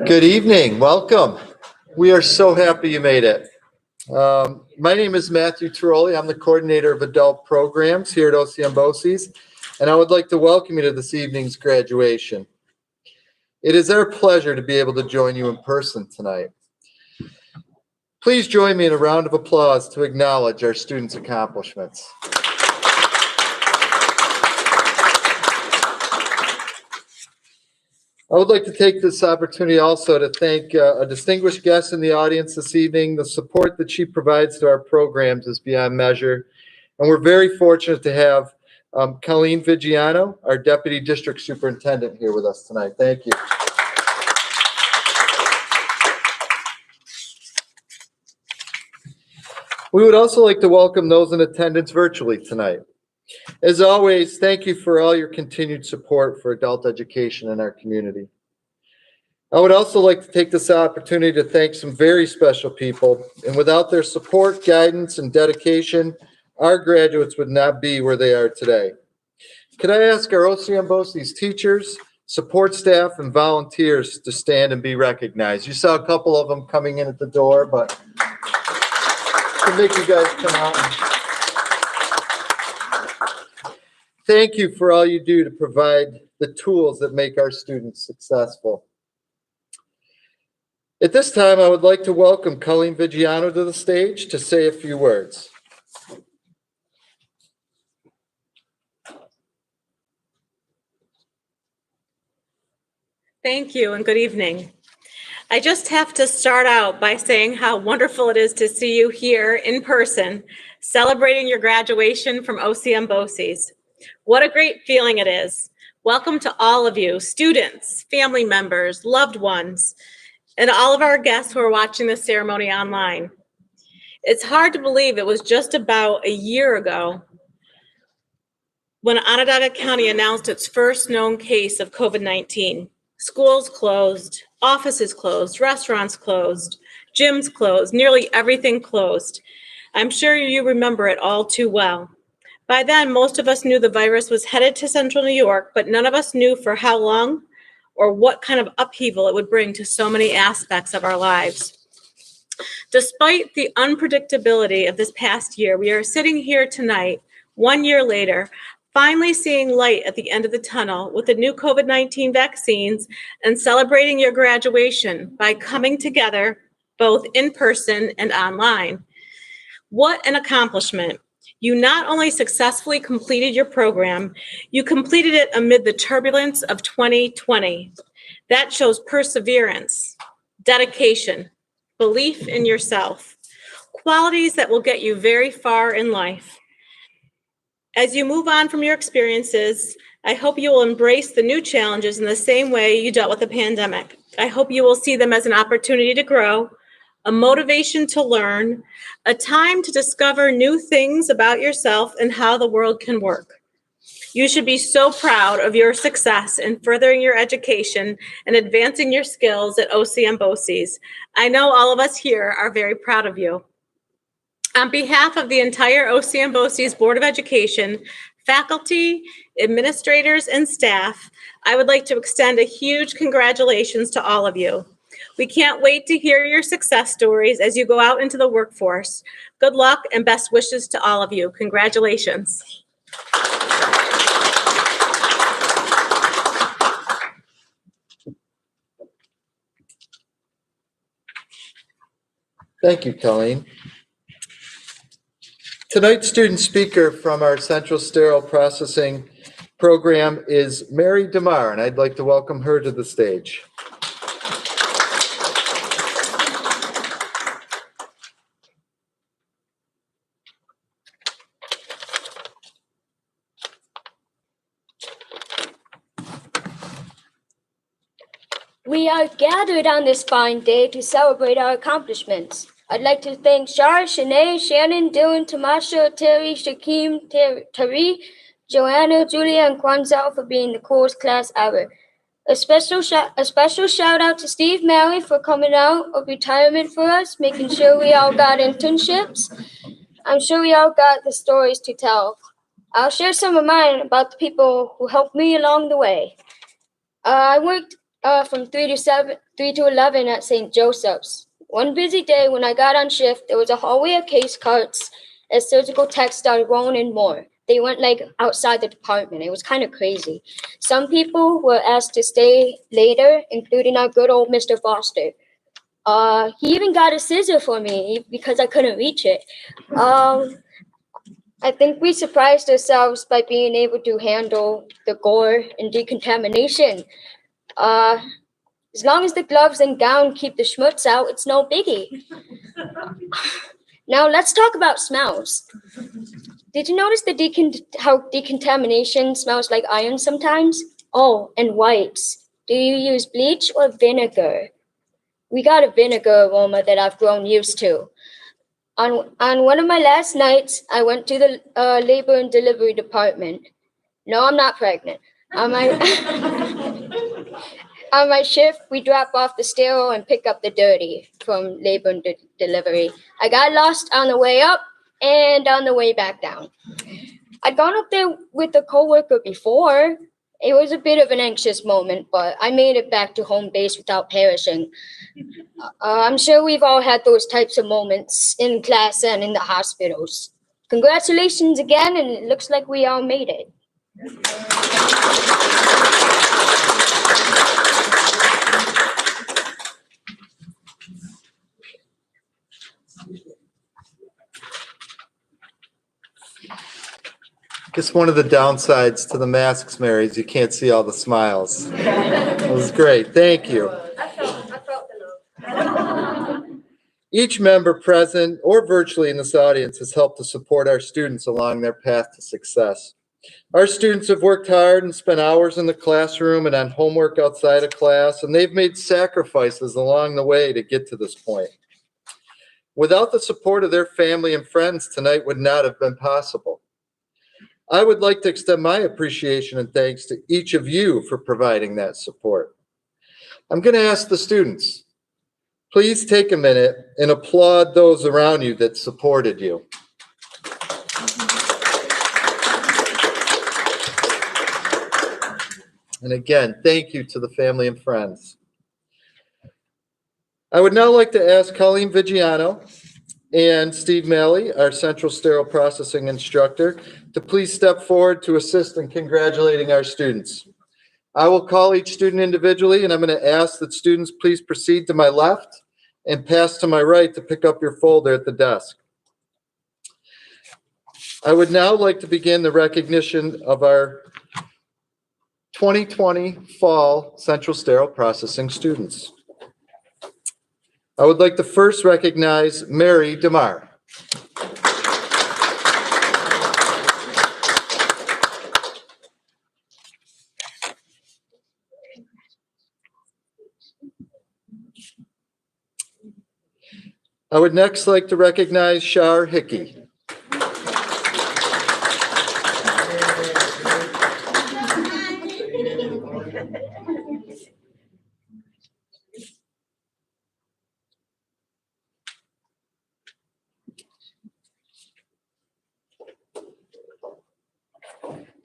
Good evening. Welcome. We are so happy you made it. My name is Matthew Tiroli. I'm the coordinator of adult programs here at OCM BOCES, and I would like to welcome you to this evening's graduation. It is our pleasure to be able to join you in person tonight. Please join me in a round of applause to acknowledge our students' accomplishments. I would like to take this opportunity also to thank a distinguished guest in the audience this evening. The support that she provides to our programs is beyond measure. And we're very fortunate to have Colleen Vigiano, our Deputy District Superintendent, here with us tonight. Thank you. We would also like to welcome those in attendance virtually tonight. As always, thank you for all your continued support for adult education in our community. I would also like to take this opportunity to thank some very special people, and without their support, guidance, and dedication, our graduates would not be where they are today. Could I ask our OCM BOCES teachers, support staff, and volunteers to stand and be recognized? You saw a couple of them coming in at the door, but to make you guys come out. Thank you for all you do to provide the tools that make our students successful. At this time, I would like to welcome Colleen Vigiano to the stage to say a few words. Thank you and good evening. I just have to start out by saying how wonderful it is to see you here in person, celebrating your graduation from OCM BOCES. What a great feeling it is. Welcome to all of you, students, family members, loved ones, and all of our guests who are watching this ceremony online. It's hard to believe it was just about a year ago when Onondaga County announced its first known case of COVID-19. Schools closed, offices closed, restaurants closed, gyms closed, nearly everything closed. I'm sure you remember it all too well. By then, most of us knew the virus was headed to Central New York, but none of us knew for how long or what kind of upheaval it would bring to so many aspects of our lives. Despite the unpredictability of this past year, we are sitting here tonight, 1 year later, finally seeing light at the end of the tunnel with the new COVID-19 vaccines and celebrating your graduation by coming together both in person and online. What an accomplishment. You not only successfully completed your program, you completed it amid the turbulence of 2020. That shows perseverance, dedication, belief in yourself, qualities that will get you very far in life. As you move on from your experiences, I hope you will embrace the new challenges in the same way you dealt with the pandemic. I hope you will see them as an opportunity to grow, a motivation to learn, a time to discover new things about yourself and how the world can work. You should be so proud of your success in furthering your education and advancing your skills at OCM BOCES. I know all of us here are very proud of you. On behalf of the entire OCM BOCES Board of Education, faculty, administrators, and staff, I would like to extend a huge congratulations to all of you. We can't wait to hear your success stories as you go out into the workforce. Good luck and best wishes to all of you. Congratulations. Thank you, Colleen. Tonight's student speaker from our Central Sterile Processing program is Mary DeMar, and I'd like to welcome her to the stage. We are gathered on this fine day to celebrate our accomplishments. I'd like to thank Shar, Shanae, Shannon, Dylan, Tamasha, Terry, Shakeem, Tari, Joanna, Julia, and Kwanzaa for being the coolest class ever. A special shout out to Steve Malley for coming out of retirement for us, making sure we all got internships. I'm sure we all got the stories to tell. I'll share some of mine about the people who helped me along the way. I worked from 3 to 11 at St. Joseph's. One busy day when I got on shift, there was a hallway of case carts as surgical techs started rolling in more. They went like outside the department. It was kind of crazy. Some people were asked to stay later, including our good old Mr. Foster. He even got a scissor for me because I couldn't reach it. I think we surprised ourselves by being able to handle the gore and decontamination. As long as the gloves and gown keep the schmutz out, it's no biggie. Now let's talk about smells. Did you notice how decontamination smells like iron sometimes? Oh, and wipes. Do you use bleach or vinegar? We got a vinegar aroma that I've grown used to. On one of my last nights, I went to the labor and delivery department. No, I'm not pregnant. On my shift, we drop off the sterile and pick up the dirty from labor and delivery. I got lost on the way up and on the way back down. I'd gone up there with a coworker before. It was a bit of an anxious moment, but I made it back to home base without perishing. I'm sure we've all had those types of moments in class and in the hospitals. Congratulations again, and it looks like we all made it. Just one of the downsides to the masks, Mary, is you can't see all the smiles. It was great. Thank you. I felt the love. Each member present or virtually in this audience has helped to support our students along their path to success. Our students have worked hard and spent hours in the classroom and on homework outside of class, and they've made sacrifices along the way to get to this point. Without the support of their family and friends, tonight would not have been possible. I would like to extend my appreciation and thanks to each of you for providing that support. I'm going to ask the students, please take a minute and applaud those around you that supported you. And again, thank you to the family and friends. I would now like to ask Colleen Vigiano and Steve Malley, our Central Sterile Processing instructor, to please step forward to assist in congratulating our students. I will call each student individually, and I'm going to ask that students please proceed to my left and pass to my right to pick up your folder at the desk. I would now like to begin the recognition of our 2020 Fall Central Sterile Processing students. I would like to first recognize Mary DeMar. I would next like to recognize Shar Hickey.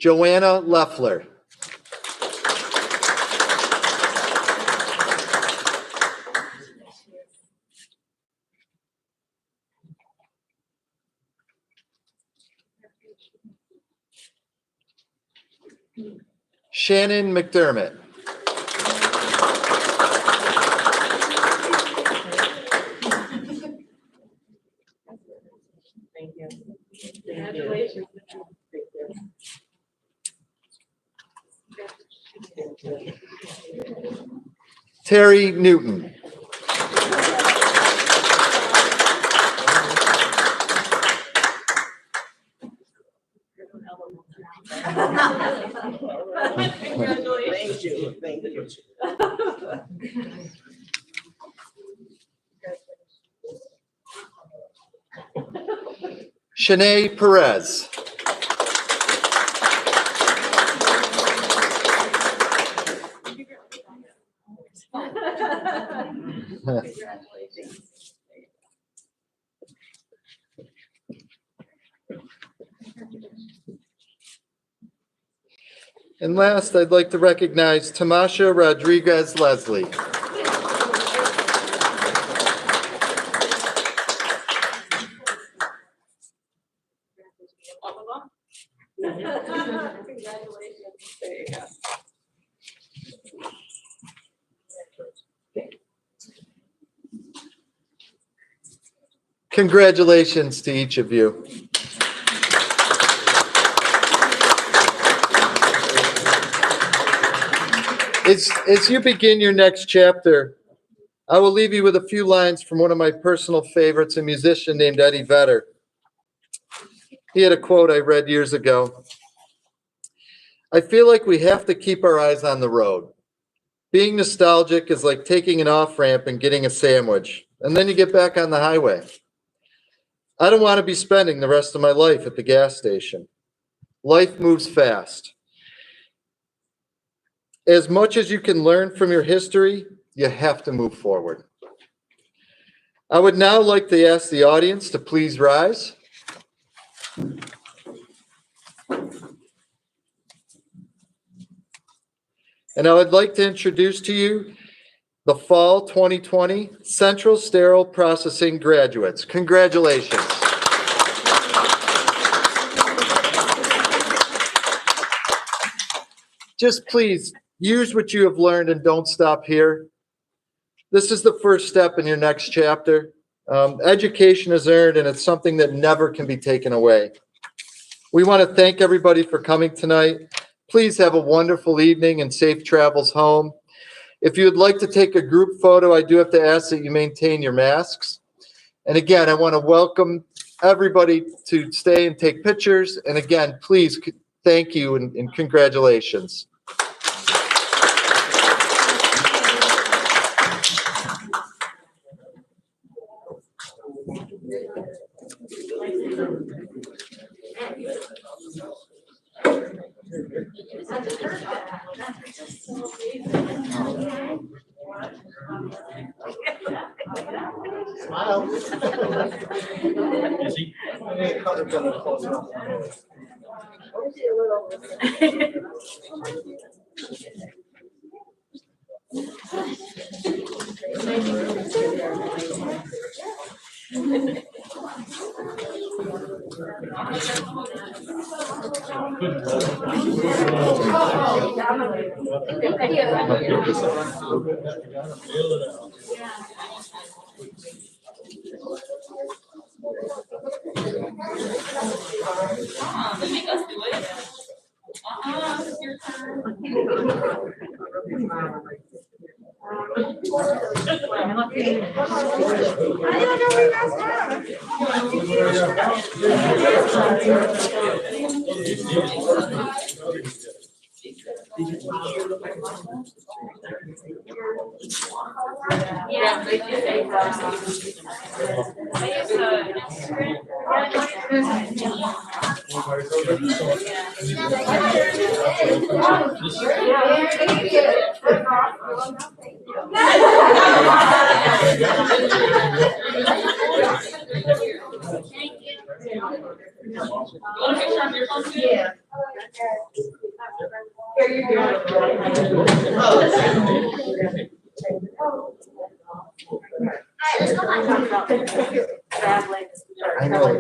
Joanna Leffler. Shannon McDermott. Thank you. Congratulations. Terry Newton. Congratulations. Thank you. Thank you. Shanae Perez. And last, I'd like to recognize Tamasha Rodriguez Leslie. Congratulations. There you go. Congratulations to each of you. As you begin your next chapter, I will leave you with a few lines from one of my personal favorites, a musician named Eddie Vedder. He had a quote I read years ago. I feel like we have to keep our eyes on the road. Being nostalgic is like taking an off-ramp and getting a sandwich, and then you get back on the highway. I don't want to be spending the rest of my life at the gas station. Life moves fast. As much as you can learn from your history, you have to move forward. I would now like to ask the audience to please rise. And I would like to introduce to you the Fall 2020 Central Sterile Processing graduates. Congratulations. Just please use what you have learned and don't stop here. This is the first step in your next chapter. Education is earned, and it's something that never can be taken away. We want to thank everybody for coming tonight. Please have a wonderful evening and safe travels home. If you would like to take a group photo, I do have to ask that you maintain your masks. And again, I want to welcome everybody to stay and take pictures. And again, please, thank you and congratulations. Smile. I know.